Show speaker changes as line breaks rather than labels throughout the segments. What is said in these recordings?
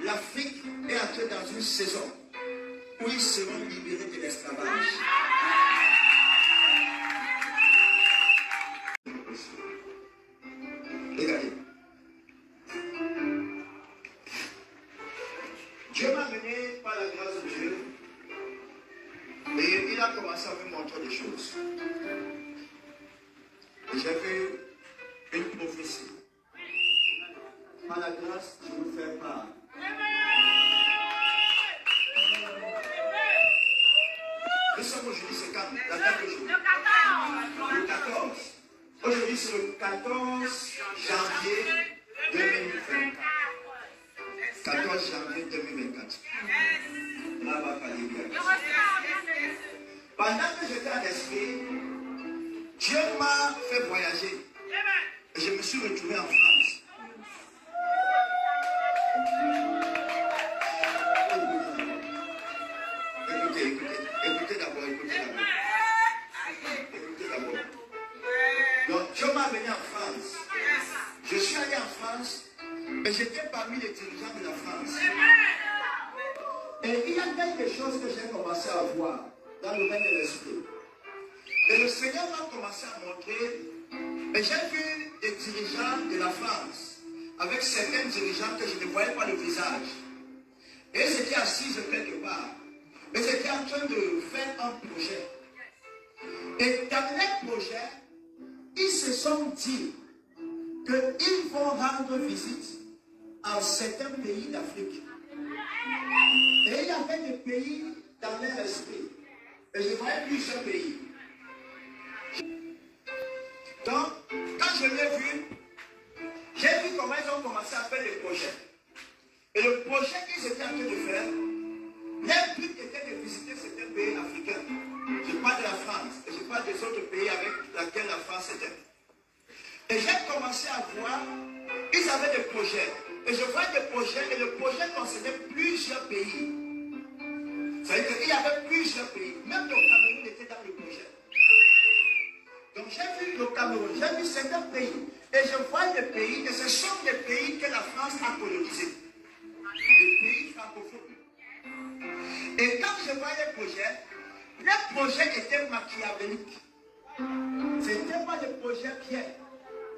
l'Afrique est entrée dans une saison où ils seront libérés de l'esclavage. Regardez. Dieu m'a mené par la grâce de Dieu et il a commencé à me montrer des choses. J'ai vu une prophétie. Par la grâce, je vous fais part. Nous sommes aujourd'hui, c'est quand? La date d'aujourd'hui. Le 14. Aujourd'hui, c'est le 14 janvier 2024. 14 janvier 2024. Pendant que j'étais en esprit, Dieu m'a fait voyager. Et je me suis retrouvé en France. Écoutez d'abord. Donc, Dieu m'a amené en France. Je suis allé en France et j'étais parmi les dirigeants de la France. Et il y a quelque chose que j'ai commencé à voir dans le règne de l'esprit. Et le Seigneur m'a commencé à montrer. Et j'ai vu des dirigeants de la France avec certains dirigeants que je ne voyais pas le visage. Et ils étaient assis quelque part. Et ils étaient en train de faire un projet. Et dans les projets, ils se sont dit qu'ils vont rendre visite à certains pays d'Afrique. Et il y avait des pays dans leur esprit. Et je voyais plusieurs pays. Donc, quand je l'ai vu, j'ai vu comment ils ont commencé à faire les projets. Et le projet qu'ils étaient en train de faire, leur but était de visiter certains pays africains. Je parle de la France et je parle des autres pays avec lesquels la France était. Et j'ai commencé à voir, ils avaient des projets. Et je voyais des projets et le projet concernait plusieurs pays. C'est-à-dire qu'il y avait plusieurs pays. Même le Cameroun était dans le projet. Donc j'ai vu le Cameroun, j'ai vu certains pays. Et je vois des pays, et ce sont des pays que la France a colonisés. Des pays francophones. Et quand je voyais les projets étaient machiavéliques. Ce n'étaient pas des projets pieds.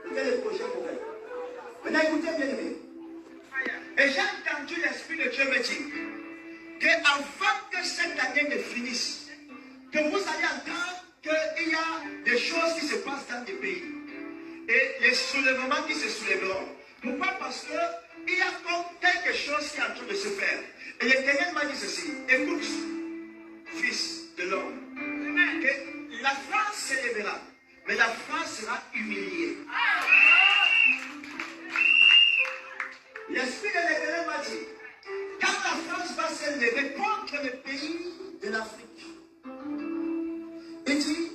C'était des projets mauvais. Maintenant écoutez bien aimé. Et j'ai entendu l'Esprit de Dieu me dire qu'avant que cette année ne finisse, que vous allez entendre qu'il y a des choses qui se passent dans des pays. Et les soulèvements qui se soulèveront. Pourquoi? Parce qu'il y a comme quelque chose qui est en train de se faire. Et l'Éternel m'a dit ceci. Écoute, fils de l'homme, que la France s'élèvera, mais la France sera humiliée. L'Esprit de l'Éternel m'a dit, quand la France va s'élever contre les pays de l'Afrique, il dit,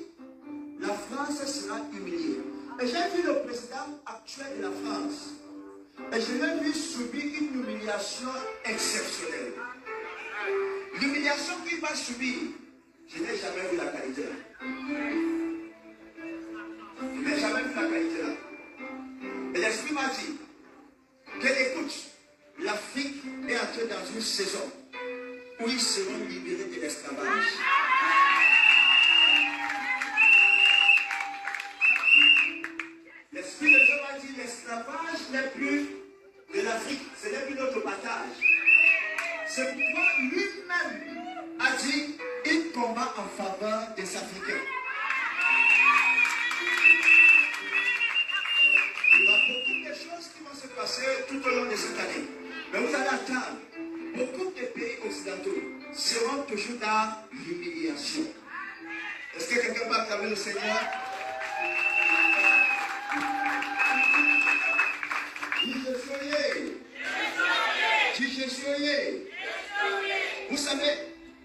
la France sera humiliée. Et j'ai vu le président actuel de la France. Et je l'ai vu subir une humiliation exceptionnelle. L'humiliation qu'il va subir, je n'ai jamais vu la qualité là. Je n'ai jamais vu la qualité là. Et l'Esprit m'a dit que, écoute, l'Afrique est entrée dans une saison où ils seront libérés de l'esclavage. L'Esprit de Dieu m'a dit, l'esclavage n'est plus de l'Afrique, ce n'est plus notre partage. C'est pourquoi lui-même a dit, il combat en faveur des Africains. Il y aura beaucoup de choses qui vont se passer tout au long de cette année. Mais vous allez attendre, beaucoup de pays occidentaux seront toujours dans l'humiliation. Est-ce que quelqu'un peut acclamer le Seigneur? Vous savez,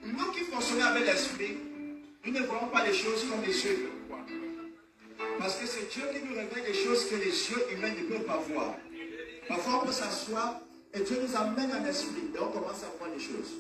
nous qui fonctionnons avec l'esprit, nous ne voyons pas les choses comme les yeux le voient. Parce que c'est Dieu qui nous révèle des choses que les yeux humains ne peuvent pas voir. Parfois on peut s'asseoir et Dieu nous amène en esprit et on commence à voir les choses.